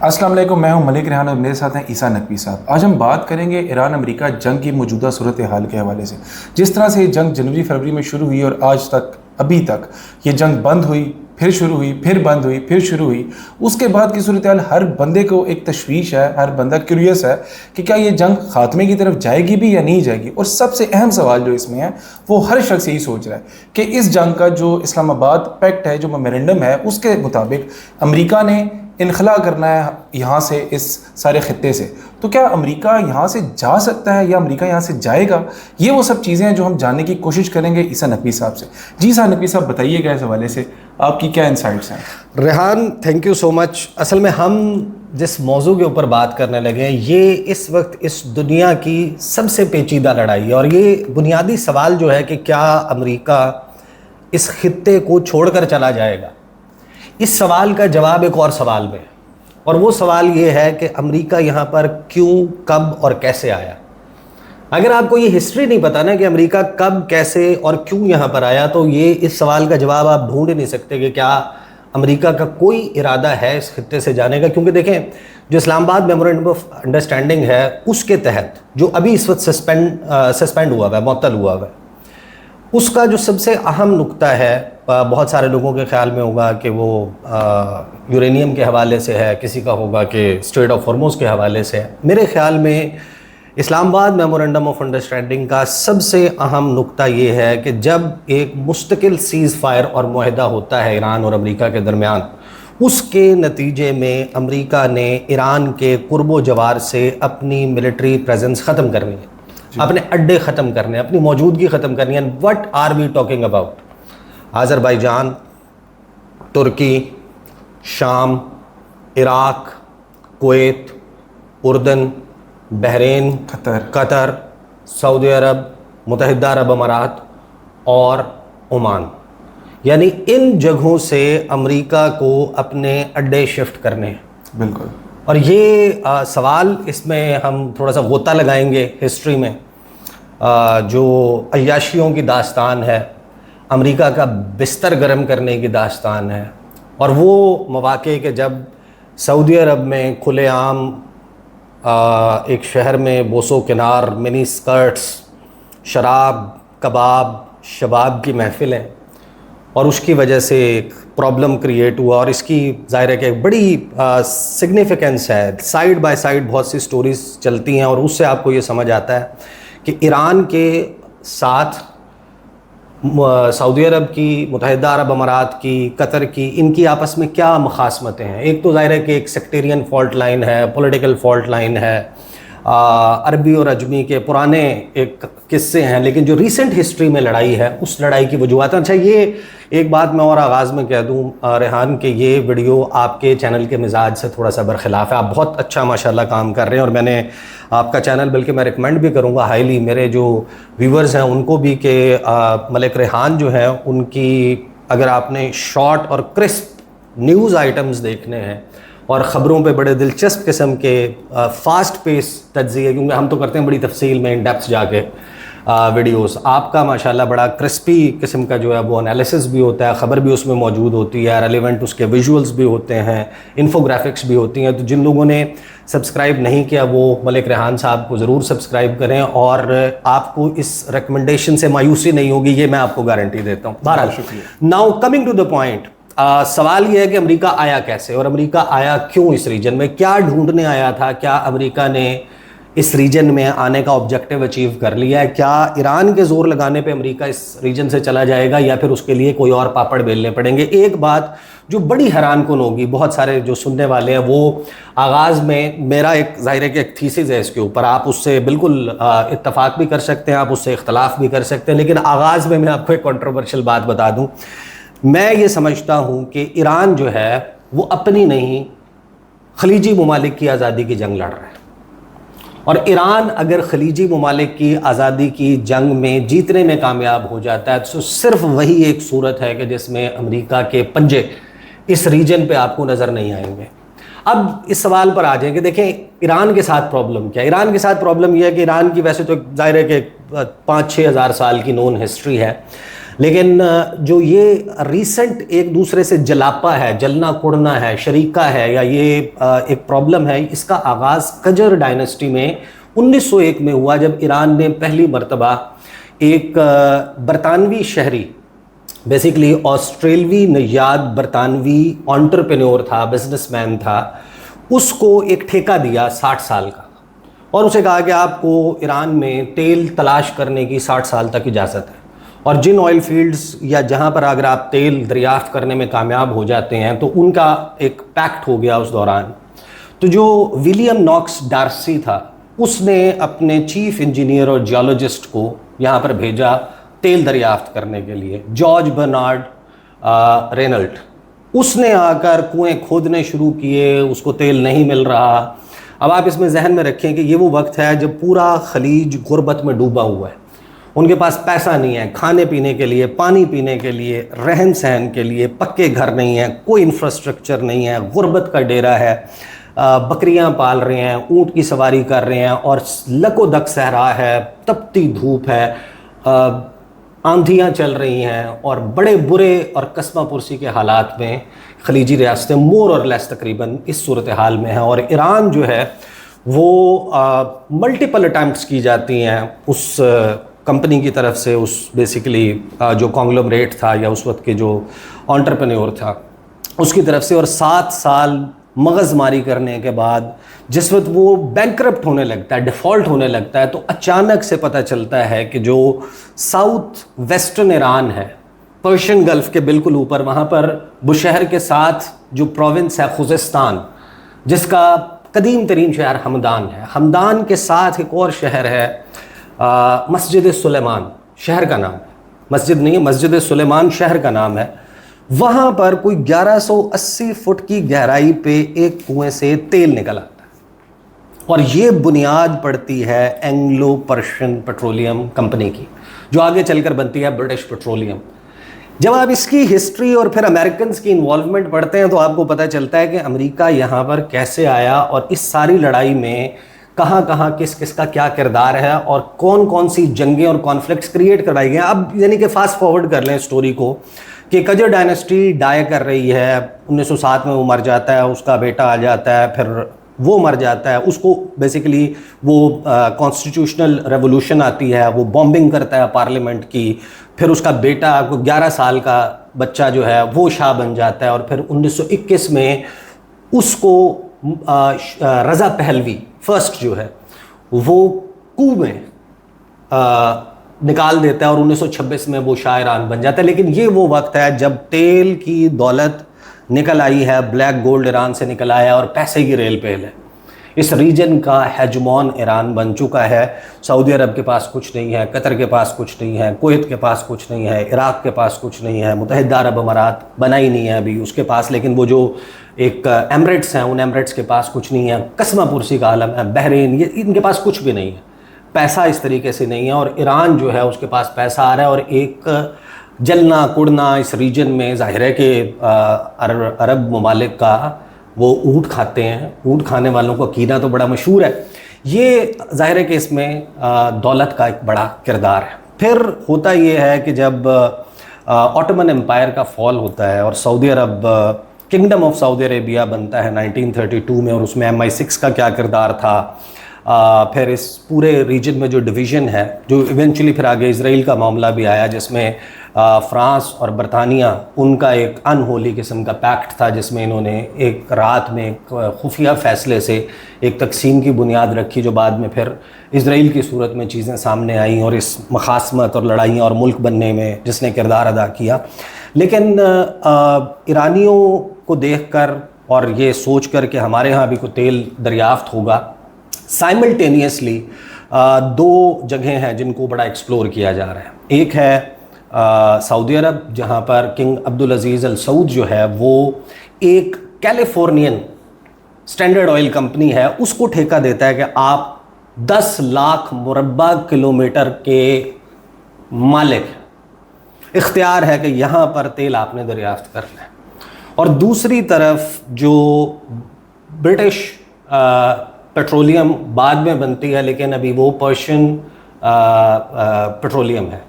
अस्सलाम वालेकुम, मैं हूं मलिक रेहान और मेरे साथ हैं ईसा नकवी साहब। आज हम बात करेंगे ईरान अमेरिका जंग की मौजूदा सूरत हाल के हवाले से। जिस तरह से ये जंग जनवरी फरवरी में शुरू हुई और आज तक अभी तक ये जंग बंद हुई, फिर शुरू हुई, फिर बंद हुई, फिर शुरू हुई, उसके बाद की सूरत हाल हर बंदे को एक तशवीश है, हर बंदा क्यूरियस है कि क्या ये जंग खात्मे की तरफ जाएगी भी या नहीं जाएगी। और सबसे अहम सवाल जो इसमें है वो हर शख्स यही सोच रहा है कि इस जंग का जो इस्लामाबाद पैक्ट है, जो मेमोरेंडम है, उसके मुताबिक अमेरिका ने इनखला करना है यहाँ से, इस सारे ख़त्ते से। तो क्या अमेरिका यहाँ से जा सकता है या अमेरिका यहाँ से जाएगा? ये वो सब चीज़ें हैं जो हम जानने की कोशिश करेंगे ईसा नकवी साहब से। जी ईसा नकवी साहब, बताइएगा इस हवाले से आपकी क्या इंसाइट्स हैं? Rehan, thank you so much. असल में हम जिस मौजू के ऊपर बात करने लगे हैं, ये इस वक्त इस दुनिया की सबसे पेचीदा लड़ाई है। और ये बुनियादी सवाल जो है कि क्या अमेरिका इस खित्ते को छोड़कर चला जाएगा, इस सवाल का जवाब एक और सवाल में, और वो सवाल ये है कि अमेरिका यहाँ पर क्यों, कब और कैसे आया। अगर आपको ये हिस्ट्री नहीं पता ना कि अमेरिका कब, कैसे और क्यों यहाँ पर आया, तो ये इस सवाल का जवाब आप ढूंढ नहीं सकते कि क्या अमेरिका का कोई इरादा है इस खित्ते से जाने का। क्योंकि देखें, जो इस्लामाबाद मेमोरेंडम ऑफ अंडरस्टैंडिंग है, उसके तहत जो अभी इस वक्त सस्पेंड हुआ है, मुअत्तल हुआ है, उसका जो सबसे अहम नुक्ता है, बहुत सारे लोगों के ख्याल में होगा कि वो यूरेनियम के हवाले से है, किसी का होगा कि स्ट्रेट ऑफ हॉर्मुज के हवाले से है। मेरे ख्याल में इस्लामाबाद मेमोरेंडम ऑफ अंडरस्टैंडिंग का सबसे अहम नुक्ता ये है कि जब एक मुस्तकिल सीज़ फायर और मुआहदा होता है ईरान और अमेरिका के दरमियान, उसके नतीजे में अमेरिका ने ईरान के कुर्बो जवार से अपनी मिलिट्री प्रेजेंस ख़त्म करनी है, अपने अड्डे ख़त्म करने, अपनी मौजूदगी ख़त्म करनी है। What are we talking about? Azerbaijan, तुर्की, शाम, इराक, कुवैत, उर्दन, बहरीन, कतर, सऊदी अरब, मुत्तहिदा अरब अमारात और ओमान, यानी इन जगहों से अमेरिका को अपने अड्डे शिफ्ट करने हैं। बिल्कुल। और ये सवाल, इसमें हम थोड़ा सा गोता लगाएंगे हिस्ट्री में। जो अय्याशियों की दास्तान है, अमेरिका का बिस्तर गर्म करने की दास्तान है, और वो मौक़े के जब सऊदी अरब में खुलेआम एक शहर में बोसो किनार, मिनी स्कर्ट्स, शराब, कबाब, शबाब की महफिलें, और उसकी वजह से एक प्रॉब्लम क्रिएट हुआ। और इसकी ज़ाहिर है कि एक बड़ी सिग्निफिकेंस है। साइड बाय साइड बहुत सी स्टोरीज़ चलती हैं, और उससे आपको ये समझ आता है कि ईरान के साथ सऊदी अरब की, मुत्तहिदा अरब अमारात की, कतर की, इनकी आपस में क्या मुखासमतें हैं। एक तो ज़ाहिर है कि एक सेक्टेरियन फॉल्ट लाइन है, पॉलिटिकल फॉल्ट लाइन है, अरबी और अजमी के पुराने एक किस्से हैं, लेकिन जो रीसेंट हिस्ट्री में लड़ाई है, उस लड़ाई की वजूहत। अच्छा, ये एक बात मैं और आगाज़ में कह दूँ रेहान, कि ये वीडियो आपके चैनल के मिजाज से थोड़ा सा बरखिलाफ़ है। आप बहुत अच्छा माशाल्लाह काम कर रहे हैं, और मैंने आपका चैनल बल्कि मैं रिकमेंड भी करूँगा हाईली मेरे जो व्यूवर्स हैं उनको भी, कि मलिक रेहान जो है उनकी, अगर आपने शॉर्ट और क्रिस्प न्यूज़ आइटम्स देखने हैं और ख़बरों पे बड़े दिलचस्प किस्म के फ़ास्ट पेस तज्ज़िये, क्योंकि हम तो करते हैं बड़ी तफसील में, इन डेप्थ जाके वीडियोस, आपका माशाल्लाह बड़ा क्रिस्पी किस्म का जो है वो एनालिसिस भी होता है, ख़बर भी उसमें मौजूद होती है, रेलेवेंट उसके विजुअल्स भी होते हैं, इन्फोग्राफिक्स भी होती हैं। तो जिन लोगों ने सब्सक्राइब नहीं किया वो मलिक रेहान साहब को ज़रूर सब्सक्राइब करें, और आपको इस रिकमेंडेशन से मायूसी नहीं होगी, ये मैं आपको गारंटी देता हूँ। बहरहाल, now coming to the point, सवाल यह है कि अमेरिका आया कैसे, और अमेरिका आया क्यों इस रीजन में, क्या ढूंढने आया था, क्या अमेरिका ने इस रीजन में आने का ऑब्जेक्टिव अचीव कर लिया है, क्या ईरान के जोर लगाने पे अमेरिका इस रीजन से चला जाएगा, या फिर उसके लिए कोई और पापड़ बेलने पड़ेंगे। एक बात जो बड़ी हैरानकुन होगी, बहुत सारे जो सुनने वाले हैं, वो आगाज़ में मेरा एक ज़ाहिर है कि एक थीसिस है इसके ऊपर, आप उससे बिल्कुल इत्तफाक भी कर सकते हैं, आप उससे इख्तलाफ भी कर सकते हैं, लेकिन आगाज़ में मैं आपको एक कंट्रोवर्शियल बात बता दूँ। मैं ये समझता हूँ कि ईरान जो है वो अपनी नहीं, खलीजी ममालिक की आज़ादी की जंग लड़ रहा है, और ईरान अगर खलीजी ममालिक की आज़ादी की जंग में जीतने में कामयाब हो जाता है, तो सिर्फ वही एक सूरत है कि जिसमें अमेरिका के पंजे इस रीजन पे आपको नज़र नहीं आएंगे। अब इस सवाल पर आ जाएंगे। देखें, ईरान के साथ प्रॉब्लम क्या है। ईरान के साथ प्रॉब्लम यह है कि ईरान की वैसे तो जाहिर है कि 5-6 हज़ार साल की नोन हिस्ट्री है, लेकिन जो ये रीसेंट एक दूसरे से जलापा है, जलना कुड़ना है, शरीका है, या ये एक प्रॉब्लम है, इसका आगाज़ कजर डायनेस्टी में 1901 में हुआ, जब ईरान ने पहली मर्तबा एक बरतानवी शहरी, बेसिकली ऑस्ट्रेलवी नयाद बरतानवी एंटरप्रेन्योर था, बिजनेसमैन था, उसको एक ठेका दिया 60 साल का, और उसे कहा कि आपको ईरान में तेल तलाश करने की 60 साल तक इजाज़त है, और जिन ऑयल फील्ड्स या जहाँ पर अगर आप तेल दरियाफ्त करने में कामयाब हो जाते हैं तो उनका एक पैक्ट हो गया उस दौरान। तो जो विलियम नॉक्स डार्सी था, उसने अपने चीफ इंजीनियर और जियोलॉजिस्ट को यहाँ पर भेजा तेल दरियाफ्त करने के लिए, जॉर्ज बर्नार्ड रेनल्ट। उसने आकर कुएं खोदने शुरू किए, उसको तेल नहीं मिल रहा। अब आप इसमें जहन में रखें कि ये वो वक्त है जब पूरा खलीज गुर्बत में डूबा हुआ है, उनके पास पैसा नहीं है खाने पीने के लिए, पानी पीने के लिए, रहन सहन के लिए, पक्के घर नहीं है, कोई इंफ्रास्ट्रक्चर नहीं है, गुर्बत का डेरा है, बकरियां पाल रहे हैं, ऊंट की सवारी कर रहे हैं, और लकोदक सहरा है, तपती धूप है, आंधियां चल रही हैं, और बड़े बुरे और कस्मा पुरसी के हालात में खलीजी रियासतें मोर और लेस तकरीबन इस सूरत हाल में हैं। और ईरान जो है वो मल्टीपल अटैम्प्ट्स की जाती हैं उस कंपनी की तरफ से, उस बेसिकली जो कॉन्ग्लोमरेट था या उस वक्त के जो एंटरप्रेन्योर था उसकी तरफ से, और 7 साल मगज़मारी करने के बाद जिस वक्त वो बैंकरप्ट होने लगता है, डिफ़ॉल्ट होने लगता है, तो अचानक से पता चलता है कि जो साउथ वेस्टर्न ईरान है, पर्शियन गल्फ़ के बिल्कुल ऊपर, वहाँ पर बुशहर के साथ जो प्रोविंस है खुज़ेस्तान, जिसका कदीम तरीन शहर हमदान है, हमदान के साथ एक और शहर है मस्जिद सुलेमान, शहर का नाम है, मस्जिद नहीं है, मस्जिद सुलेमान शहर का नाम है। वहाँ पर कोई 1180 फुट की गहराई पे एक कुएं से तेल निकल आता है, और ये बुनियाद पड़ती है एंग्लो पर्शियन पेट्रोलियम कंपनी की, जो आगे चलकर बनती है ब्रिटिश पेट्रोलियम। जब आप इसकी हिस्ट्री और फिर अमेरिकन की इन्वॉल्वमेंट पढ़ते हैं तो आपको पता चलता है कि अमेरिका यहाँ पर कैसे आया, और इस सारी लड़ाई में कहाँ कहाँ किस किस का क्या किरदार है, और कौन कौन सी जंगें और कॉन्फ्लिक्ट्स क्रिएट करवाई गई। अब यानी कि फास्ट फॉरवर्ड कर लें स्टोरी को कि कजर डायनेस्टी डाई कर रही है, 1907 में वो मर जाता है, उसका बेटा आ जाता है, फिर वो मर जाता है, उसको बेसिकली वो कॉन्स्टिट्यूशनल रेवोल्यूशन आती है, वो बॉम्बिंग करता है पार्लियामेंट की, फिर उसका बेटा को 11 साल का बच्चा जो है वो शाह बन जाता है, और फिर 1921 में उसको रज़ा पहलवी फर्स्ट जो है वो कू में निकाल देता है, और 1926 में वो शाह ईरान बन जाता है। लेकिन ये वो वक्त है जब तेल की दौलत निकल आई है, ब्लैक गोल्ड ईरान से निकल आया, और पैसे की रेल पेल है। इस रीजन का हेजमॉन ईरान बन चुका है। सऊदी अरब के पास कुछ नहीं है, कतर के पास कुछ नहीं है, कुवैत के पास कुछ नहीं है, इराक़ के पास कुछ नहीं है, मुत्तहिदा अरब अमारात बना ही नहीं है अभी उसके पास, लेकिन वो जो एक एमरेट्स हैं उन एमरेट्स के पास कुछ नहीं है, कस्मा पुरसी का आलम है, बहरीन, ये इनके पास कुछ भी नहीं है, पैसा इस तरीके से नहीं है। और ईरान जो है उसके पास पैसा आ रहा है, और एक जलना कुड़ना इस रीजन में ज़ाहिर है कि अरब ममालिक का वो ऊँट खाते हैं, ऊँट खाने वालों का कीना तो बड़ा मशहूर है। ये ज़ाहिर है कि इसमें दौलत का एक बड़ा किरदार है। फिर होता ये है कि जब ऑटोमन एम्पायर का फॉल होता है और Saudi Arab kingdom of Saudi Arabia बनता है 1932 में, और उसमें MI6 का क्या किरदार था, फिर इस पूरे रीजन में जो डिवीज़न है, जो इवेंचुअली फिर आगे इसराइल का मामला भी आया, जिसमें फ्रांस और बरतानिया उनका एक अनहोली किस्म का पैक्ट था, जिसमें इन्होंने एक रात में एक खुफिया फ़ैसले से एक तकसीम की बुनियाद रखी, जो बाद में फिर इसराइल की सूरत में चीज़ें सामने आईं, और इस मखासमत और लड़ाइयाँ और मुल्क बनने में जिसने किरदार अदा किया। लेकिन ईरानियों को देखकर और ये सोच कर कि हमारे यहाँ भी कोई तेल दरियाफ्त होगा, साइमल्टेनियसली दो जगह हैं जिनको बड़ा एक्सप्लोर किया जा रहा है। एक है सऊदी अरब, जहाँ पर किंग अब्दुल अजीज़ अल सऊद जो है वो एक कैलिफोर्नियन स्टैंडर्ड ऑयल कंपनी है, उसको ठेका देता है कि आप 10 लाख मुरब्बा किलोमीटर के मालिक, इख्तियार है कि यहाँ पर तेल आपने दरियाफ्त करना है। और दूसरी तरफ जो ब्रिटिश पेट्रोलियम बाद में बनती है, लेकिन अभी वो पर्शियन पेट्रोलियम है,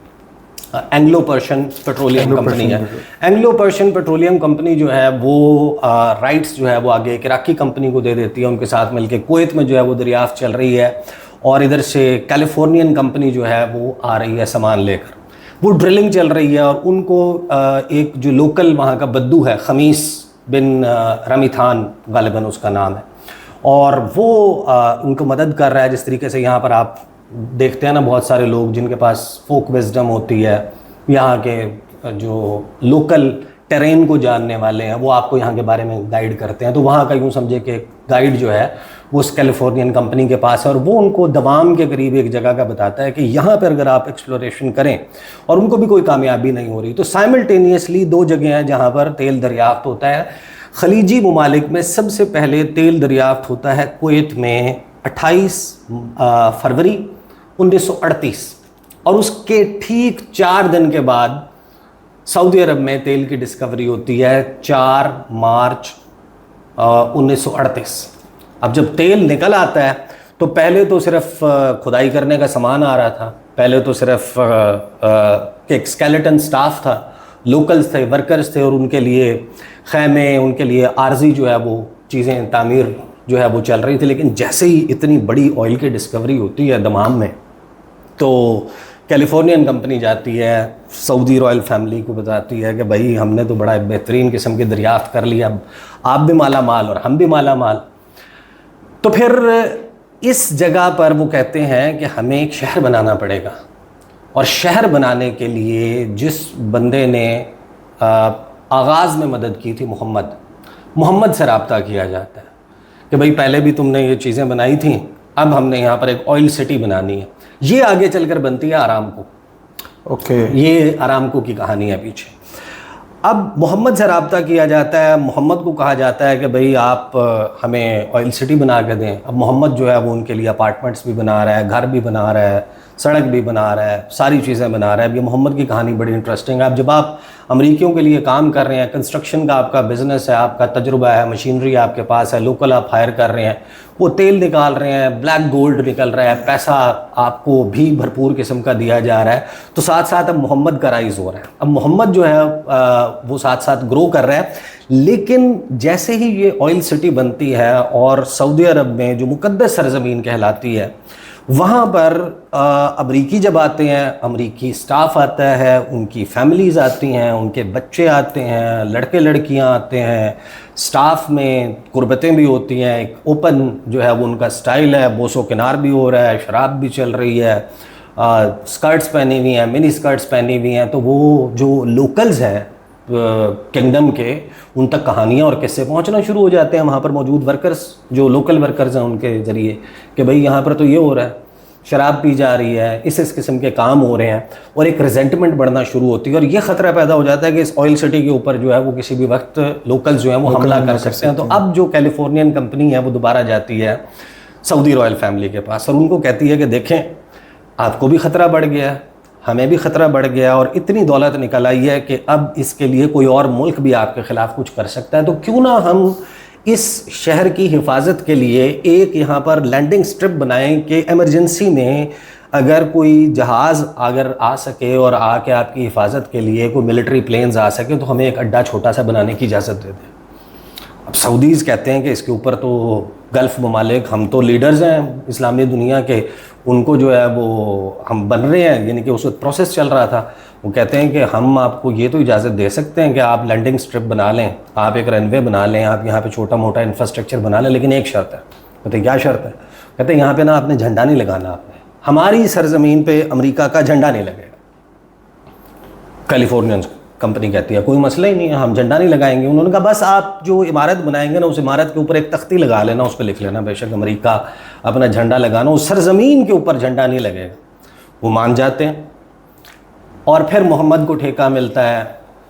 एंग्लो पर्शियन पेट्रोलियम कंपनी है। एंग्लो पर्शियन पेट्रोलियम कंपनी जो है वो राइट्स जो है वो आगे एक इराकी कंपनी को दे देती है, उनके साथ मिलकर कुवैत में जो है वो दरियाफ्त चल रही है, और इधर से कैलिफोर्नियन कंपनी जो है वो आ रही है सामान लेकर, वो ड्रिलिंग चल रही है। और उनको एक जो लोकल वहाँ का बद्दू है, खमीस बिन रमीथान गालिबन उसका नाम है, और वो उनको मदद कर रहा है। जिस तरीके से यहाँ पर आप देखते हैं ना, बहुत सारे लोग जिनके पास फोक विजडम होती है, यहाँ के जो लोकल टेरेन को जानने वाले हैं, वो आपको यहाँ के बारे में गाइड करते हैं। तो वहाँ का यूँ समझे कि गाइड जो है वो उस कैलिफोर्नियन कंपनी के पास है, और वो उनको दमाम के करीब एक जगह का बताता है कि यहाँ पर अगर आप एक्सप्लोरेशन करें, और उनको भी कोई कामयाबी नहीं हो रही। तो साइमल्टेनियसली 2 जगह हैं जहाँ पर तेल दरियाफ्त होता है। खलीजी ममालिक में सबसे पहले तेल दरियाफ्त होता है कुवैत में 28 फरवरी 1938, और उसके ठीक 4 दिन के बाद सऊदी अरब में तेल की डिस्कवरी होती है 4 मार्च 1938। अब जब तेल निकल आता है तो पहले तो सिर्फ खुदाई करने का सामान आ रहा था, पहले तो सिर्फ एक स्केलेटन स्टाफ था, लोकल्स थे, वर्कर्स थे, और उनके लिए खैमे, उनके लिए आर्जी जो है वो चीज़ें तामीर जो है वो चल रही थी। लेकिन जैसे ही इतनी बड़ी ऑयल की डिस्कवरी होती है दमाम में, तो कैलिफोर्नियन कंपनी जाती है, सऊदी रॉयल फैमिली को बताती है कि भाई हमने तो बड़ा बेहतरीन किस्म की दरियाफ्त कर लिया, अब आप भी माला माल और हम भी माला माल। तो फिर इस जगह पर वो कहते हैं कि हमें एक शहर बनाना पड़ेगा, और शहर बनाने के लिए जिस बंदे ने आगाज़ में मदद की थी, मोहम्मद से रब्ता किया जाता है कि भाई पहले भी तुमने ये चीज़ें बनाई थी, अब हमने यहाँ पर एक ऑयल सिटी बनानी है। ये आगे चलकर बनती है आरामको। ओके, ये आरामको की कहानी है पीछे। अब मोहम्मद से रब्ता किया जाता है, मोहम्मद को कहा जाता है कि भाई आप हमें ऑयल सिटी बना के दें। अब मोहम्मद जो है वो उनके लिए अपार्टमेंट्स भी बना रहा है, घर भी बना रहा है, सड़क भी बना रहा है, सारी चीज़ें बना रहा है। अब ये मोहम्मद की कहानी बड़ी इंटरेस्टिंग है। अब जब आप अमरीकियों के लिए काम कर रहे हैं, कंस्ट्रक्शन का आपका बिजनेस है, आपका तजुर्बा है, मशीनरी आपके पास है, लोकल आप हायर कर रहे हैं, वो तेल निकाल रहे हैं, ब्लैक गोल्ड निकल रहा है, पैसा आपको भी भरपूर किस्म का दिया जा रहा है, तो साथ साथ अब मोहम्मद का राइज हो रहा है। अब मोहम्मद जो है वो साथ साथ ग्रो कर रहा है। लेकिन जैसे ही ये ऑयल सिटी बनती है और सऊदी अरब में जो मुकद्दस सरजमीन कहलाती है, वहाँ पर अमरीकी जब आते हैं, अमरीकी स्टाफ आता है, उनकी फैमिलीज़ आती हैं, उनके बच्चे आते हैं, लड़के लड़कियाँ आते हैं, स्टाफ में कुर्बतें भी होती हैं, एक ओपन जो है वो उनका स्टाइल है, बोसो किनार भी हो रहा है, शराब भी चल रही है, स्कर्ट्स पहनी हुई हैं, मिनी स्कर्ट्स पहनी हुई हैं। तो वो जो लोकल्स हैं किंगडम के, उन तक कहानियाँ और किस्से पहुँचना शुरू हो जाते हैं वहाँ पर मौजूद वर्कर्स, जो लोकल वर्कर्स हैं उनके ज़रिए, कि भाई यहाँ पर तो ये हो रहा है, शराब पी जा रही है, इस किस्म के काम हो रहे हैं, और एक रिजेंटमेंट बढ़ना शुरू होती है। और ये ख़तरा पैदा हो जाता है कि इस ऑयल सिटी के ऊपर जो है वो किसी भी वक्त लोकल्स जो हैं वो हमला कर सकते हैं। तो अब जो कैलिफोर्नियन कंपनी है वो दोबारा जाती है सऊदी रॉयल फैमिली के पास, और उनको कहती है कि देखें, आपको भी ख़तरा बढ़ गया है, हमें भी ख़तरा बढ़ गया, और इतनी दौलत निकल आई है कि अब इसके लिए कोई और मुल्क भी आपके ख़िलाफ़ कुछ कर सकता है। तो क्यों ना हम इस शहर की हिफाजत के लिए एक यहाँ पर लैंडिंग स्ट्रिप बनाएं कि एमरजेंसी में अगर कोई जहाज़ अगर आ सके और आके आपकी हिफाजत के लिए कोई मिलिट्री प्लेन्स आ सके, तो हमें एक अड्डा छोटा सा बनाने की इजाज़त दे दें। अब सऊदीज़ कहते हैं कि इसके ऊपर तो गल्फ़ ममालिक, हम तो लीडर्स हैं इस्लामी दुनिया के, उनको जो है वो हम बन रहे हैं, यानी कि उस वक्त प्रोसेस चल रहा था। वो कहते हैं कि हम आपको ये तो इजाज़त दे सकते हैं कि आप लैंडिंग स्ट्रिप बना लें, आप एक रनवे बना लें, आप यहाँ पे छोटा मोटा इंफ्रास्ट्रक्चर बना लें, लेकिन एक शर्त है। कहते क्या शर्त है? कहते हैं यहाँ पे ना आपने झंडा नहीं लगाना, आपने हमारी सरजमीन पे अमेरिका का झंडा नहीं लगेगा। कैलिफोर्नियन कंपनी कहती है कोई मसला ही नहीं है, हम झंडा नहीं लगाएंगे। उन्होंने कहा बस आप जो इमारत बनाएंगे ना, उस इमारत के ऊपर एक तख्ती लगा लेना, उस पर लिख लेना बेशक अमेरिका अपना झंडा लगाना, उस सरजमीन के ऊपर झंडा नहीं लगेगा। वो मान जाते हैं, और फिर मोहम्मद को ठेका मिलता है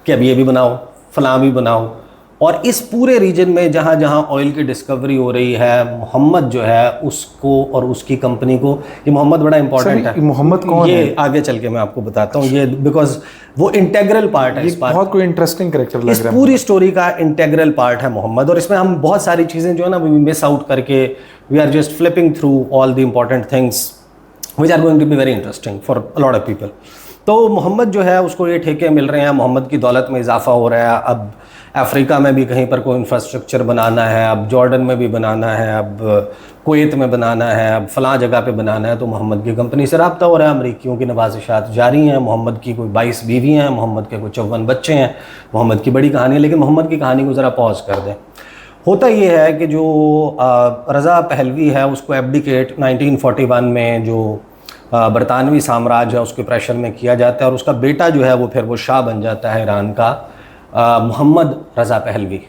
कि अब ये भी बनाओ, फलां भी बनाओ, और इस पूरे रीजन में जहाँ जहाँ ऑयल की डिस्कवरी हो रही है, मोहम्मद जो है उसको और उसकी कंपनी को, ये मोहम्मद बड़ा इंपॉर्टेंट है। मोहम्मद कौन है? ये आगे चल के मैं आपको बताता हूँ, ये बिकॉज वो इंटेग्रल पार्ट है। इस पार्ट बहुत कोई इंटरेस्टिंग कैरेक्टर लग इस रहा है। पूरी स्टोरी का इंटेग्रल पार्ट है मोहम्मद, और इसमें हम बहुत सारी चीज़ें जो है ना वी मिस आउट करके, we are just flipping through all the important things which are going to be very interesting for a lot of people. तो मोहम्मद जो है उसको ये ठेके मिल रहे हैं, मोहम्मद की दौलत में इजाफा हो रहा है। अब अफ्रीका में भी कहीं पर कोई इंफ्रास्ट्रक्चर बनाना है, अब जॉर्डन में भी बनाना है, अब कुवैत में बनाना है, अब फ़लाँ जगह पे बनाना है, तो मोहम्मद की कंपनी से रब्ता हो रहा है। अमरीकियों की नवाजिशात जारी हैं। मोहम्मद की कोई 22 बीवी हैं, मोहम्मद के कोई 54 बच्चे हैं। मोहम्मद की बड़ी कहानी है, लेकिन मोहम्मद की कहानी को ज़रा पॉज कर दें। होता ये है कि जो रज़ा पहलवी है उसको एब्डिकेट 1941 में जो बरतानवी साम्राज्य है उसके प्रेशर में किया जाता है, और उसका बेटा जो है वो फिर वो शाह बन जाता है ईरान का, Mohammad Reza Pahlavi,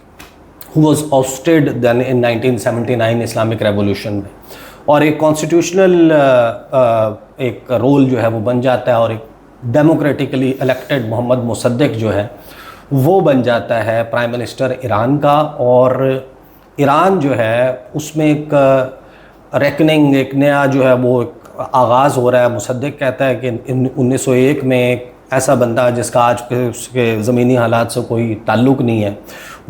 who was ousted then in 1979 Islamic revolution में, और एक कॉन्स्टिट्यूशनल एक रोल जो है वो बन जाता है, और एक डेमोक्रेटिकली इलेक्टेड मोहम्मद मुसद्दिक जो है वो बन जाता है प्राइम मिनिस्टर ईरान का। और ईरान जो है उसमें एक रेकनिंग, एक नया जो है वो आगाज़ हो रहा है। मुसद्दिक कहता है कि 1901 में एक ऐसा बंदा जिसका आज के उसके ज़मीनी हालात से कोई ताल्लुक़ नहीं है,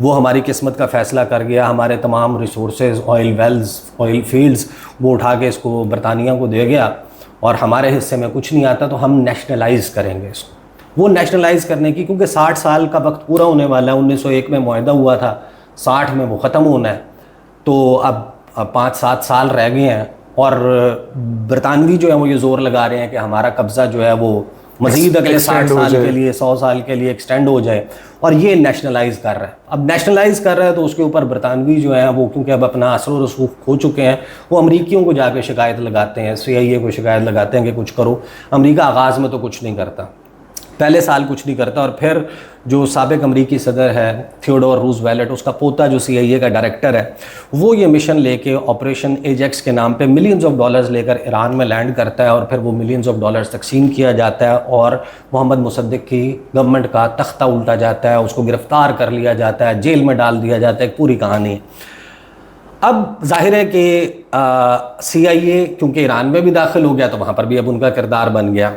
वो हमारी किस्मत का फ़ैसला कर गया। हमारे तमाम resources, oil wells, oil fields वो उठा के इसको बरतानिया को दे गया, और हमारे हिस्से में कुछ नहीं आता, तो हम नेशनलाइज़ करेंगे इसको। वो नेशनलाइज़ करने की, क्योंकि 60 साल का वक्त पूरा होने वाला है। 1901 में मुआहदा हुआ था, 60 में वो ख़त्म होना है, तो अब 5-7 साल रह गए हैं, और बरतानवी जो है वो ये ज़ोर लगा रहे हैं कि हमारा कब्ज़ा जो है वो मज़ीद अगले 60 साल के लिए, 100 साल के लिए एक्सटेंड हो जाए, और ये नेशनलाइज़ कर रहा है। अब नेशनलाइज़ कर रहा है तो उसके ऊपर बरतानवी जो है वो, क्योंकि अब अपना असर व रसूख खो चुके हैं, वो अमरीकियों को जाके शिकायत लगाते हैं, CIA को शिकायत लगाते हैं कि कुछ करो। अमरीका आगाज़ में तो कुछ नहीं करता, पहले साल कुछ नहीं करता, और फिर जो साबिक अमरीकी सदर है थियोडोर रूज़वेल्ट, उसका पोता जो CIA का डायरेक्टर है, वो ये मिशन लेके ऑपरेशन एजेक्स के नाम पे मिलियंस ऑफ डॉलर्स लेकर ईरान में लैंड करता है, और फिर वो मिलियंस ऑफ डॉलर्स तकसीम किया जाता है, और मोहम्मद मुसद्दिक की गवर्नमेंट का तख्ता उल्टा जाता है, उसको गिरफ़्तार कर लिया जाता है, जेल में डाल दिया जाता है, एक पूरी कहानी है। अब जाहिर है कि CIA क्योंकि ईरान में भी दाखिल हो गया, तो वहाँ पर भी अब उनका किरदार बन गया।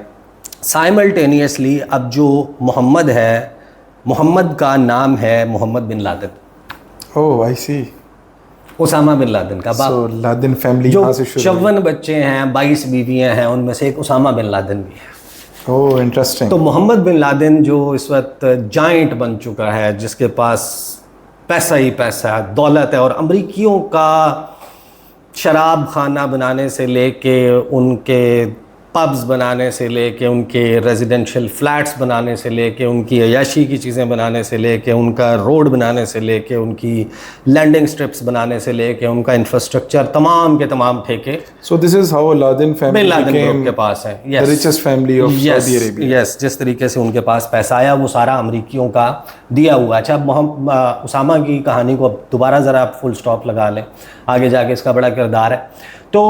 साइमल्टेनियसली अब जो मोहम्मद है, मोहम्मद का नाम है मोहम्मद बिन लादेन। ओह आई सी, उसामा बिन लादेन का बाप। सो लादेन फैमिली जो यहाँ से शुरू 54 बच्चे हैं, 22 बीवियाँ हैं, उनमें से एक उसामा बिन लादेन भी है। Oh interesting. तो मोहम्मद बिन लादेन जो इस वक्त जाइंट बन चुका है, जिसके पास पैसा ही पैसा, दौलत है, और अमरीकियों का शराब खाना बनाने से लेके, उनके पब्स बनाने से लेके, उनके रेजिडेंशियल फ्लैट्स बनाने से लेके, उनकी अयाशी की चीज़ें बनाने से लेके, उनका रोड बनाने से लेके, उनकी लैंडिंग स्ट्रिप्स बनाने से लेके, उनका इंफ्रास्ट्रक्चर, तमाम के तमाम ठेके so this is how Laden family bin Laden group के पास है। The richest family of Saudi Arabia. Yes, जिस तरीके से उनके पास पैसा आया वो सारा अमरीकियों का दिया हुआ। अच्छा, अब उसामा की कहानी को अब दोबारा ज़रा आप फुल स्टॉप लगा लें, आगे जाके इसका बड़ा किरदार है। तो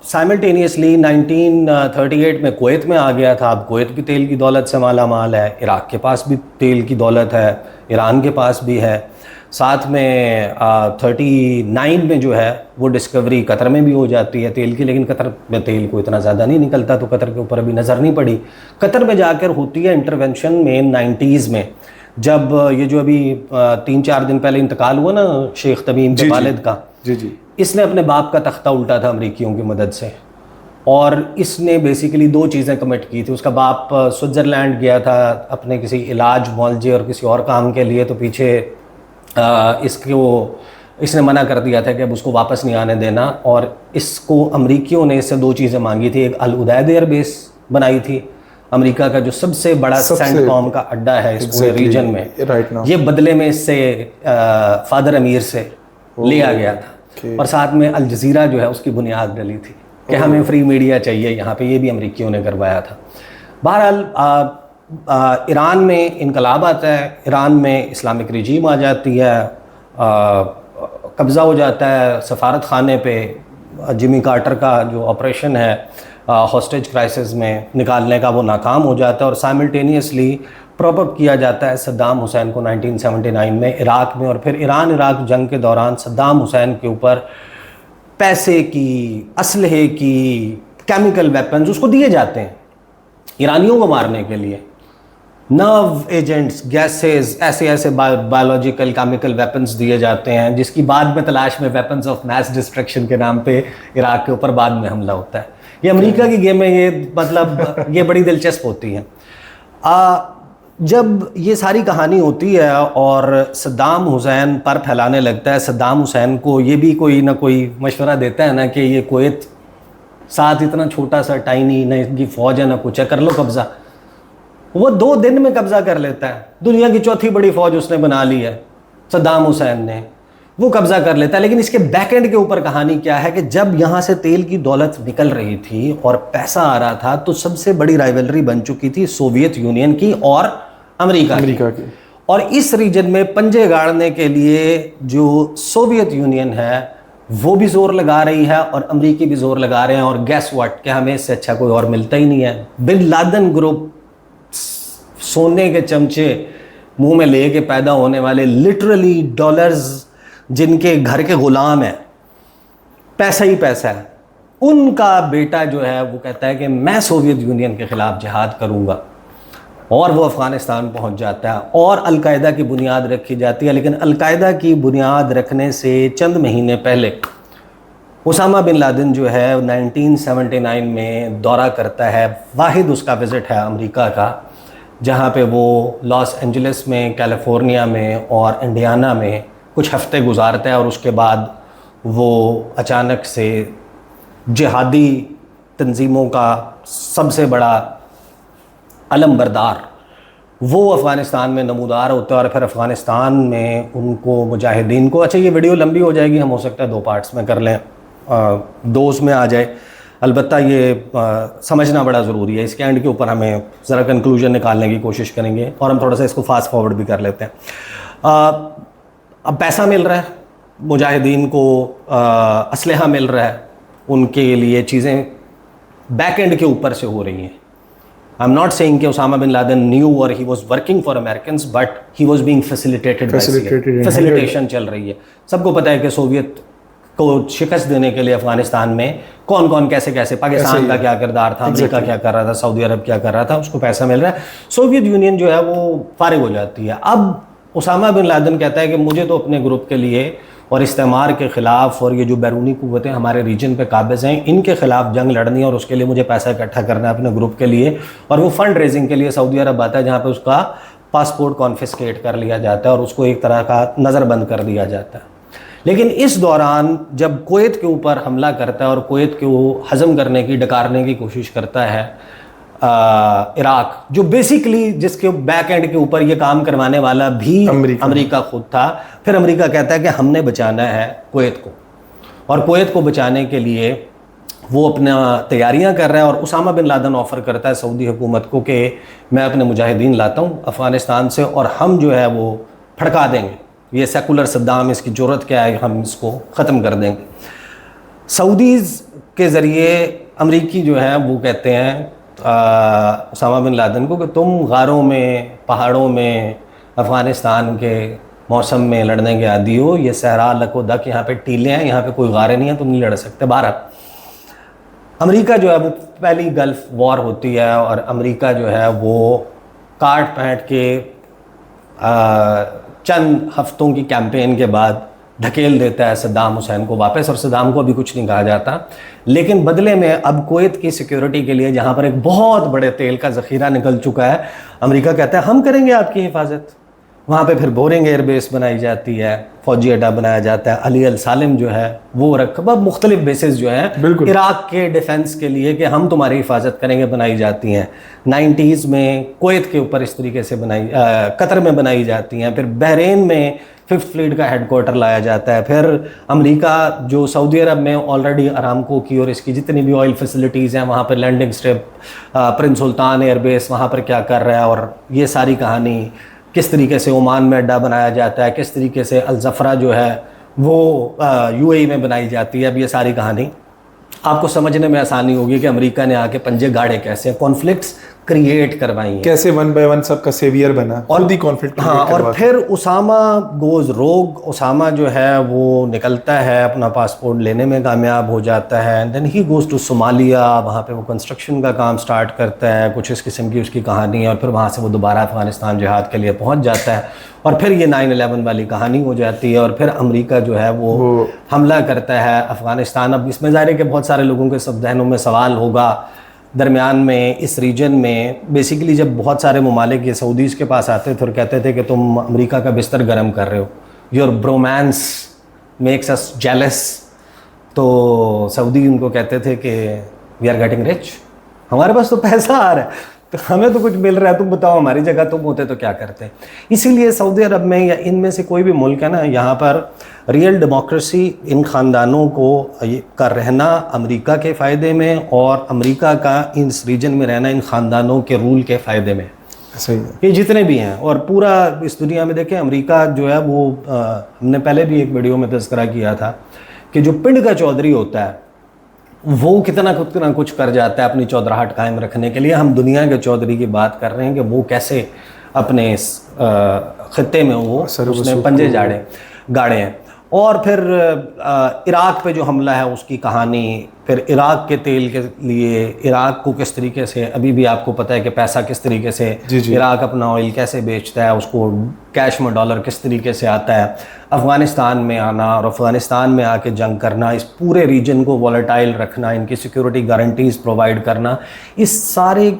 साइमल्टेनियसली 1938 में कुवैत में आ गया था। अब कुवैत भी तेल की दौलत से माला माल है, इराक़ के पास भी तेल की दौलत है, ईरान के पास भी है। साथ में 39 में जो है वो डिस्कवरी कतर में भी हो जाती है तेल की, लेकिन कतर में तेल को इतना ज़्यादा नहीं निकलता, तो कतर के ऊपर अभी नज़र नहीं पड़ी। कतर में जाकर होती है इंटरवेंशन में 90s में, जब ये जो अभी 3-4 दिन पहले इंतकाल हुआ ना शेख तमीम के वालिद का, जी, इसने अपने बाप का तख्ता उल्टा था अमरीकियों की मदद से, और इसने बेसिकली 2 चीज़ें कमिट की थी। उसका बाप स्विट्ज़रलैंड गया था अपने किसी इलाज मुआलजे और किसी और काम के लिए, तो पीछे इसने मना कर दिया था कि अब उसको वापस नहीं आने देना, और इसको अमरीकियों ने इससे 2 चीज़ें मांगी थी। एक अल उदैद एयरबेस बनाई थी, अमेरिका का जो सबसे बड़ा सैंडकॉम का अड्डा है इस पूरे रीजन में, ये बदले में इससे फादर अमीर से लिया गया था। और साथ में अल जज़ीरा जो है उसकी बुनियाद डली थी कि हमें फ्री मीडिया चाहिए यहाँ पे, ये भी अमरीकियों ने करवाया था। बहरहाल ईरान में इनकलाब आता है, ईरान में इस्लामिक रिजीम आ जाती है, कब्ज़ा हो जाता है सफारत खाने पे। जिमी कार्टर का जो ऑपरेशन है हॉस्टेज क्राइसिस में निकालने का, वो नाकाम हो जाता है, और साइमल्टेनियसली प्रॉप अप किया जाता है सद्दाम हुसैन को 1979 में इराक़ में। और फिर ईरान इराक़ जंग के दौरान सद्दाम हुसैन के ऊपर पैसे की, असलहे की, केमिकल वेपन्स उसको दिए जाते हैं ईरानियों को मारने के लिए। नर्व एजेंट्स, गैसेस, ऐसे बायोलॉजिकल केमिकल वेपन्स दिए जाते हैं, जिसकी बाद में तलाश में वेपन्स ऑफ मैस डिस्ट्रक्शन के नाम पे इराक़ के ऊपर बाद में हमला होता है। ये अमेरिका की गेम है, ये मतलब ये बड़ी दिलचस्प होती है। जब ये सारी कहानी होती है और सद्दाम हुसैन पर फैलाने लगता है, सद्दाम हुसैन को ये भी कोई ना कोई मशवरा देता है ना कि ये कुवैत साथ इतना छोटा सा टाइनी, ना इनकी फ़ौज है ना कुछ है, कर लो कब्ज़ा। वो 2 दिन में कब्ज़ा कर लेता है। दुनिया की चौथी बड़ी फ़ौज उसने बना ली है सद्दाम हुसैन ने, वो कब्ज़ा कर लेता है। लेकिन इसके बैक एंड के ऊपर कहानी क्या है कि जब यहाँ से तेल की दौलत निकल रही थी और पैसा आ रहा था, तो सबसे बड़ी राइवलरी बन चुकी थी सोवियत यूनियन की और अमेरिका की। और इस रीजन में पंजे गाड़ने के लिए जो सोवियत यूनियन है वो भी जोर लगा रही है और अमेरिकी भी जोर लगा रहे हैं। और गैस व्हाट, क्या हमें इससे अच्छा कोई और मिलता ही नहीं है। बिन लादेन ग्रुप सोने के चमचे मुंह में लेके पैदा होने वाले, लिटरली डॉलर्स जिनके घर के गुलाम है, पैसा ही पैसा है, उनका बेटा जो है वो कहता है कि मैं सोवियत यूनियन के खिलाफ जिहाद करूंगा, और वो अफ़गानिस्तान पहुंच जाता है और अलकायदा की बुनियाद रखी जाती है। लेकिन अलकायदा की बुनियाद रखने से चंद महीने पहले उसामा बिन लादेन जो है 1979 में दौरा करता है। वाहिद उसका विज़िट है अमेरिका का, जहां पे वो लॉस एंजलिस में, कैलिफोर्निया में और इंडियाना में कुछ हफ्ते गुजारता है। और उसके बाद वो अचानक से जिहादी तंजीमों का सबसे बड़ा अलमबरदार वो अफ़गानिस्तान में नमूदार होता है। और फिर अफ़गानिस्तान में उनको मुजाहिदीन को, अच्छा ये वीडियो लंबी हो जाएगी, हम हो सकता है 2 पार्ट्स में कर लें, 2 उसमें आ जाए। अलबत्ता ये समझना बड़ा ज़रूरी है। इसके एंड के ऊपर हमें ज़रा कंक्लूजन निकालने की कोशिश करेंगे और हम थोड़ा सा इसको फास्ट फॉरवर्ड भी कर लेते हैं। अब पैसा मिल रहा है मुजाहिदीन को, असलहा मिल रहा है, उनके लिए चीज़ें बैक एंड के ऊपर से हो रही हैं। आई एम नॉट सेइंग कि उसामा बिन लादेन न्यू और he was working for Americans, but he was being facilitated, facilitation चल रही है। सबको पता है कि सोवियत को शिकस्त देने के लिए अफगानिस्तान में कौन कौन कैसे कैसे, पाकिस्तान का क्या किरदार था, अमेरिका क्या कर रहा था, सऊदी अरब क्या कर रहा था, उसको पैसा मिल रहा है। सोवियत यूनियन जो है वो फारिग हो जाती है। अब उसामा बिन लादेन कहता है कि मुझे तो अपने ग्रुप के लिए और इस्तेमार के ख़िलाफ़ और ये जो बैरूनी क़ुव्वतें हमारे रीजन पे काबिज़ हैं, इनके ख़िलाफ़ जंग लड़नी है और उसके लिए मुझे पैसा इकट्ठा करना है अपने ग्रुप के लिए। और वो फ़ंड रेजिंग के लिए सऊदी अरब आता है, जहाँ पे उसका पासपोर्ट कॉन्फिस्केट कर लिया जाता है और उसको एक तरह का नज़रबंद कर दिया जाता है। लेकिन इस दौरान जब कुवैत के ऊपर हमला करता है और कुवैत को हज़म करने की, डकारने की कोशिश करता है इराक, जो बेसिकली जिसके बैक एंड के ऊपर ये काम करवाने वाला भी अमेरिका खुद था। फिर अमेरिका कहता है कि हमने बचाना है कुवैत को, और कुवैत को बचाने के लिए वो अपना तैयारियां कर रहा है। और उसामा बिन लादेन ऑफ़र करता है सऊदी हुकूमत को कि मैं अपने मुजाहिदीन लाता हूँ अफ़गानिस्तान से और हम जो है वो फड़का देंगे, ये सेकुलर सद्दाम, इसकी ज़रूरत क्या है, हम इसको ख़त्म कर देंगे। सऊदीज़ के ज़रिए अमरीकी जो है वो कहते हैं उसामा बिन लादेन को कि तुम गारों में, पहाड़ों में, अफ़गानिस्तान के मौसम में लड़ने के आदी हो, ये सहरा लकोदक, यहाँ पे टीले हैं, यहाँ पे कोई गारे नहीं है, तुम नहीं लड़ सकते। 12 अमेरिका जो है वो पहली गल्फ़ वॉर होती है और अमेरिका जो है वो काट पैंट के चंद हफ्तों की कैंपेन के बाद ढकेल देता है सद्दाम हुसैन को वापस, और सद्दाम को अभी कुछ नहीं कहा जाता। लेकिन बदले में अब कुवैत की सिक्योरिटी के लिए, जहाँ पर एक बहुत बड़े तेल का ज़ख़ीरा निकल चुका है, अमेरिका कहता है हम करेंगे आपकी हिफाजत। वहाँ पे फिर बोरिंग एयरबेस बनाई जाती है, फ़ौजी अड्डा बनाया जाता है, अली अल सालिम जो है वो रखबा, मुख्तलिफ बेसिस जो हैं इराक़ के डिफेंस के लिए कि हम तुम्हारी हिफाजत करेंगे, बनाई जाती हैं। 90s में कुवैत के ऊपर इस तरीके से कतर में बनाई जाती हैं। फिर बहरीन में 5th फ्लीट का हेडक्वार्टर लाया जाता है। फिर अमेरिका जो सऊदी अरब में ऑलरेडी अरामको की और इसकी जितनी भी ऑयल फैसिलिटीज़ हैं, वहाँ पर लैंडिंग स्ट्रिप, प्रिंस सुल्तान एयरबेस वहाँ पर क्या कर रहा है, और ये सारी कहानी किस तरीके से ओमान में अड्डा बनाया जाता है, किस तरीके से अल ज़फ़रा जो है वो UAE में बनाई जाती है। अब ये सारी कहानी आपको समझने में आसानी होगी कि अमेरिका ने आके पंजे गाड़े कैसे, कॉन्फ्लिक्ट्स क्रिएट करवाई हैं, कैसे 1 बाय 1 सबका सेवियर बना और दी कॉन्फ्लिक्ट। हाँ, और फिर उसामा गोज रोग, उसामा जो है वो निकलता है, अपना पासपोर्ट लेने में कामयाब हो जाता है, and then he goes to Somalia. वहाँ पे वो कंस्ट्रक्शन का काम स्टार्ट करता है, कुछ इस किस्म की उसकी कहानी है, और फिर वहाँ से वो दोबारा अफ़गानिस्तान जिहाद के लिए पहुँच जाता है। और फिर ये 9/11 वाली कहानी हो जाती है, और फिर अमेरिका जो है वो हमला करता है अफ़गानिस्तान। अब इसमें ज़ाहिर है कि बहुत सारे लोगों के सब जहनों में सवाल होगा दरमियान में इस रीजन में बेसिकली जब बहुत सारे ममालिक ये सऊदीज़ के पास आते थे और कहते थे कि तुम अमेरिका का बिस्तर गर्म कर रहे हो, your bromance makes us jealous, तो सऊदी उनको कहते थे कि वी आर गेटिंग रिच, हमारे पास तो पैसा आ रहा है, तो हमें तो कुछ मिल रहा है, तुम बताओ हमारी जगह तुम होते तो क्या करते। इसीलिए सऊदी अरब में या इनमें से कोई भी मुल्क है ना, यहाँ पर रियल डेमोक्रेसी इन ख़ानदानों का रहना अमेरिका के फ़ायदे में और अमेरिका का इस रीजन में रहना इन ख़ानदानों के रूल के फ़ायदे में। सही है। ये जितने भी हैं और पूरा इस दुनिया में देखें, अमेरिका जो है वो हमने पहले भी एक वीडियो में तज़किरा किया था कि जो पिंड का चौधरी होता है वो कितना कुछ कर जाता है अपनी चौधराहट कायम रखने के लिए। हम दुनिया के चौधरी की बात कर रहे हैं कि वो कैसे अपने इस खत्ते में वो उसने पंजे गाड़े हैं। और फिर इराक़ पे जो हमला है उसकी कहानी, फिर इराक़ के तेल के लिए इराक़ को किस तरीके से, अभी भी आपको पता है कि पैसा किस तरीके से इराक़ अपना ऑयल कैसे बेचता है, उसको कैश में डॉलर किस तरीके से आता है। अफ़गानिस्तान में आना और अफ़गानिस्तान में आके जंग करना, इस पूरे रीजन को वॉलेटाइल रखना, इनकी सिक्योरिटी गारंटीज़ प्रोवाइड करना, इस सारे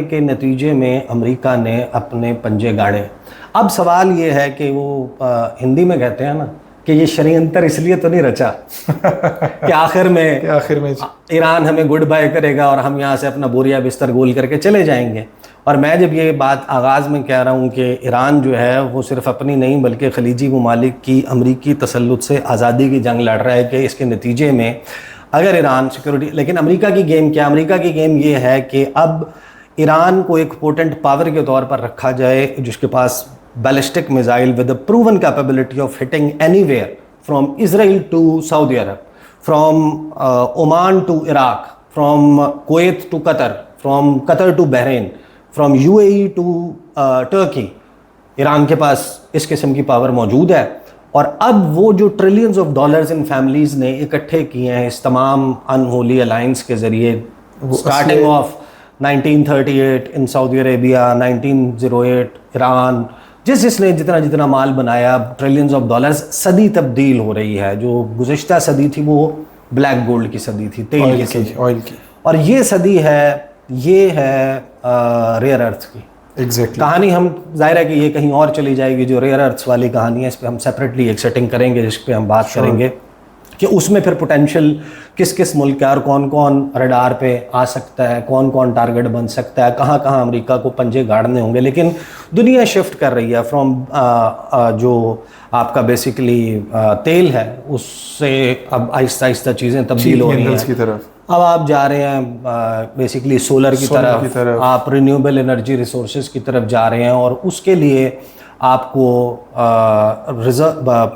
के नतीजे में अमेरिका ने अपने पंजे गाड़े। अब सवाल ये है कि वो हिंदी में कहते हैं ना कि ये षड्यंत्र इसलिए तो नहीं रचा कि आखिर में ईरान हमें गुड बाय करेगा और हम यहाँ से अपना बोरिया बिस्तर गोल करके चले जाएंगे। और मैं जब ये बात आगाज़ में कह रहा हूँ कि ईरान जो है वो सिर्फ अपनी नहीं बल्कि खलीजी ममालिक की अमरीकी तसल्लुत से आज़ादी की जंग लड़ रहा है कि इसके नतीजे में अगर ईरान सिक्योरिटी, लेकिन अमेरिका की गेम क्या, अमेरिका की गेम ये है कि अब ईरान को एक पोटेंट पावर के तौर पर रखा जाए जिसके पास ballistic missile with a proven capability of hitting anywhere from Israel to Saudi Arab, from Oman to Iraq, from Kuwait to Qatar, from Qatar to Bahrain, from UAE to Turkey। Iran के पास इस किस्म की power मौजूद है। और अब वो जो trillions of dollars in families ने इकट्ठे किए हैं इस तमाम अनहोली अलायंस के ज़रिए, starting of 1938 in Saudi Arabia, 1908 Iran, जिसने जितना माल बनाया, ट्रिलियंस ऑफ डॉलर्स, सदी तब्दील हो रही है। जो गुज़िश्ता सदी थी वो ब्लैक गोल्ड की सदी थी, तेल की सदी, ऑयल की, और ये सदी है रेयर अर्थ की। एग्जैक्टली कहानी हम जाहिर है कि ये कहीं और चली जाएगी, जो रेयर अर्थ्स वाली कहानी है इस पर हम सेपरेटली एक सेटिंग करेंगे जिस पे हम बात करेंगे कि उसमें फिर पोटेंशियल किस किस मुल्क का और कौन कौन रडार पे आ सकता है, कौन कौन टारगेट बन सकता है, कहाँ कहाँ अमेरिका को पंजे गाड़ने होंगे। लेकिन दुनिया शिफ्ट कर रही है फ्रॉम जो आपका बेसिकली तेल है उससे अब आहिस्ता आहिस्ता चीज़ें तब्दील हो रही हैं की तरफ। अब आप जा रहे हैं बेसिकली सोलर की तरफ, आप रिन्यूएबल एनर्जी रिसोर्सेज की तरफ जा रहे हैं और उसके लिए आपको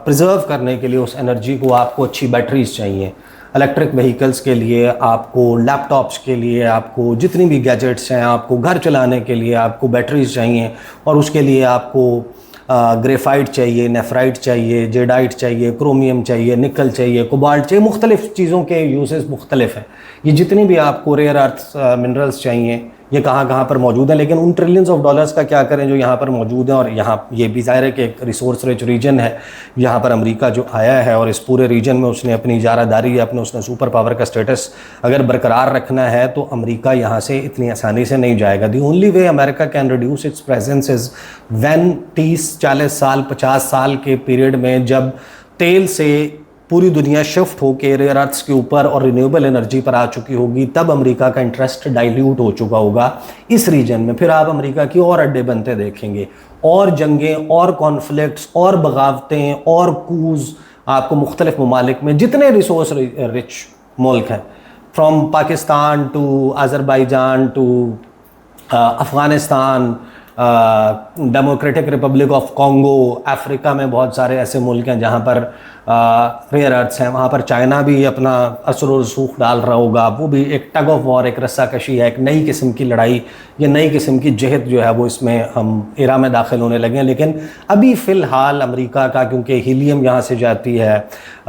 प्रिजर्व करने के लिए उस एनर्जी को आपको अच्छी बैटरीज चाहिए। इलेक्ट्रिक व्हीकल्स के लिए, आपको लैपटॉप्स के लिए, आपको जितनी भी गैजेट्स हैं, आपको घर चलाने के लिए आपको बैटरीज चाहिए और उसके लिए आपको ग्रेफाइट चाहिए, नेफ्राइट चाहिए, जेडाइट चाहिए, क्रोमियम चाहिए, निकल चाहिए, कोबाल्ट चाहिए। मुख्तलिफ़ चीज़ों के यूजेस मुख्तलिफ हैं। ये जितनी भी आपको रेयर अर्थ मिनरल्स चाहिए ये कहाँ पर मौजूद है। लेकिन उन ट्रिलियंस ऑफ डॉलर्स का क्या करें जो यहाँ पर मौजूद हैं। और यहाँ ये भी ज़ाहिर है कि एक रिसोर्स रिच रीजन है। यहाँ पर अमेरिका जो आया है और इस पूरे रीजन में उसने अपनी इजारादारी या उसने सुपर पावर का स्टेटस अगर बरकरार रखना है तो अमेरिका यहाँ से इतनी आसानी से नहीं जाएगा। The only way America can reduce it's presence is when 30-40 साल 50 साल के पीरियड में जब तेल से पूरी दुनिया शिफ्ट होकर रेयर अर्थ्स के ऊपर और रिन्यूएबल एनर्जी पर आ चुकी होगी, तब अमेरिका का इंटरेस्ट डाइल्यूट हो चुका होगा इस रीजन में। फिर आप अमेरिका की और अड्डे बनते देखेंगे, और जंगें और कॉन्फ्लिक्ट्स और बगावतें और कूज आपको मुख्तलिफ ममालिक में जितने रिसोर्स रिच मुल्क हैं, from Pakistan to Azerbaijan to Afghanistan, Democratic Republic of Congo, Africa में बहुत सारे ऐसे मुल्क हैं जहाँ पर रेयर अर्थ्स हैं। वहाँ पर चाइना भी अपना असर और रसूख डाल रहा होगा। वो भी एक टग ऑफ वॉर, एक रस्साकशी है, एक नई किस्म की लड़ाई, ये नई किस्म की जहद जो है वो इसमें हम एरा में दाखिल होने लगे हैं। लेकिन अभी फ़िलहाल अमेरिका का, क्योंकि हीलियम यहाँ से जाती है,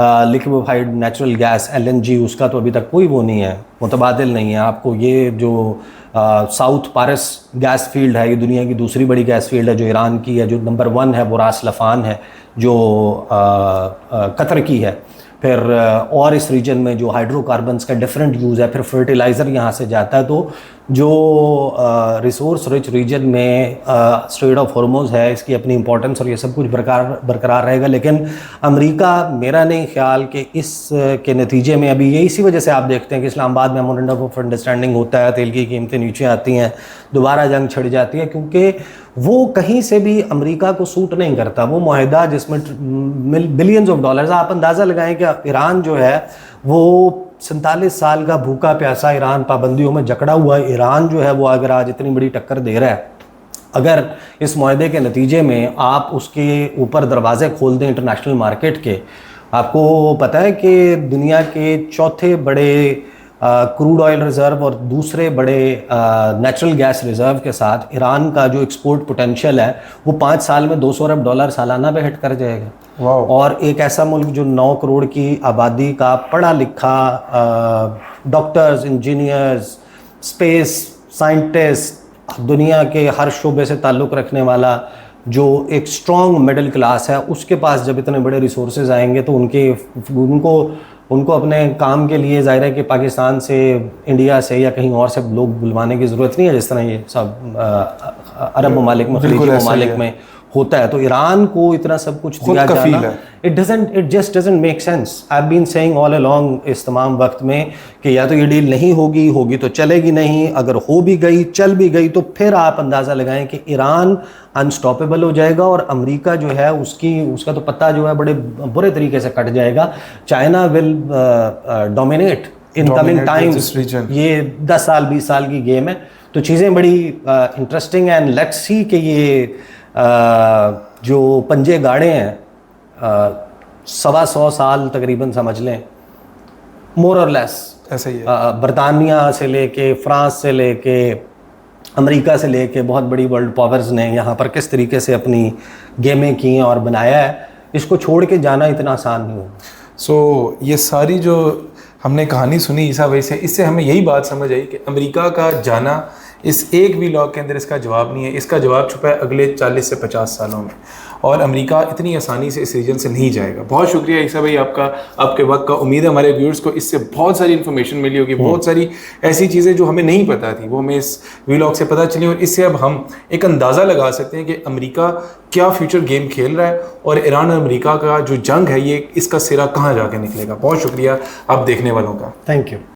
लिक्विफाइड नेचुरल गैस LNG, उसका तो अभी तक कोई वो नहीं है, मुतबादिल नहीं है। आपको ये जो साउथ पारस गैस फील्ड है, ये दुनिया की दूसरी बड़ी गैस फील्ड है जो ईरान की है। जो नंबर 1 है वो रास लफ़ान है जो कतर की है। फिर और इस रीजन में जो हाइड्रोकार्बन्स का डिफरेंट यूज़ है, फिर फर्टिलाइज़र यहाँ से जाता है। तो जो रिसोर्स रिच रीजन में स्ट्रेट ऑफ हॉर्मुज़ है, इसकी अपनी इंपॉर्टेंस और ये सब कुछ बरकरार रहेगा। लेकिन अमेरिका, मेरा नहीं ख्याल कि इस के नतीजे में अभी ये इसी वजह से आप देखते हैं कि इस्लामाबाद में मेमोरेंडम ऑफ अंडरस्टैंडिंग होता है, तेल की कीमतें नीचे आती हैं, दोबारा जंग छिड़ जाती है, क्योंकि वो कहीं से भी अमेरिका को सूट नहीं करता। वो मुआहदा जिसमें बिलियंस ऑफ डॉलर्स, आप अंदाज़ा लगाएं कि ईरान जो है वो 47 साल का भूखा प्यासा ईरान, पाबंदियों में जकड़ा हुआ ईरान जो है वो अगर आज इतनी बड़ी टक्कर दे रहा है, अगर इस मुआहदे के नतीजे में आप उसके ऊपर दरवाजे खोल दें इंटरनेशनल मार्केट के, आपको पता है कि दुनिया के चौथे बड़े क्रूड ऑयल रिज़र्व और दूसरे बड़े नेचुरल गैस रिज़र्व के साथ ईरान का जो एक्सपोर्ट पोटेंशियल है वो 5 साल में $200 अरब सालाना पे हिट कर जाएगा। और एक ऐसा मुल्क जो 9 करोड़ की आबादी का पढ़ा लिखा डॉक्टर्स, इंजीनियर्स, स्पेस साइंटिस्ट, दुनिया के हर शोबे से ताल्लुक़ रखने वाला जो एक स्ट्रॉन्ग मिडिल क्लास है, उसके पास जब इतने बड़े रिसोर्सेज आएंगे तो उनको अपने काम के लिए ज़ाहिर है कि पाकिस्तान से, इंडिया से या कहीं और से लोग बुलवाने की ज़रूरत नहीं है, जिस तरह ये सब अरब ममालिक में, खलीजी ममालिक में होता है। तो ईरान को इतना सब कुछ दिया जाना, it just doesn't make sense. I have been saying all along इस तमाम वक्त में कि या तो ये डील नहीं होगी तो चलेगी नहीं, अगर हो भी गई, चल भी गई, तो फिर आप अंदाज़ा लगाएं कि ईरान अनस्टॉपेबल हो जाएगा और अमेरिका जो है उसका तो पत्ता जो है बड़े बुरे तरीके से कट जाएगा। China will dominate in coming times. ये 10 साल 20 साल की गेम है। तो चीज़ें बड़ी इंटरेस्टिंग एंड लेट्स सी कि ये जो पंजे गाड़े हैं 125 साल तकरीबन समझ लें, मोर और लेस ऐसा ही है। बरतानिया से लेके, फ्रांस से लेके, अमेरिका से लेके बहुत बड़ी वर्ल्ड पावर्स ने यहाँ पर किस तरीके से अपनी गेमें की हैं और बनाया है, इसको छोड़ के जाना इतना आसान नहीं है। ये सारी जो हमने कहानी सुनी ईसा भाई से, इससे हमें यही बात समझ आई कि अमेरिका का जाना इस एक भी लॉग के अंदर इसका जवाब नहीं है। इसका जवाब छुपा है अगले 40 से 50 सालों में, और अमेरिका इतनी आसानी से इस रीजन से नहीं जाएगा। बहुत शुक्रिया ईसा भाई आपका, आपके वक्त का। उम्मीद है हमारे व्यूअर्स को इससे बहुत सारी इन्फॉर्मेशन मिली होगी, बहुत सारी ऐसी चीज़ें जो हमें नहीं पता थी वो हमें इस व्लॉग से पता चली, और इससे अब हम एक अंदाज़ा लगा सकते हैं कि अमेरिका क्या फ्यूचर गेम खेल रहा है और ईरान और अमेरिका का जो जंग है ये इसका सिरा कहाँ जाके निकलेगा। बहुत शुक्रिया आप देखने वालों का। Thank you.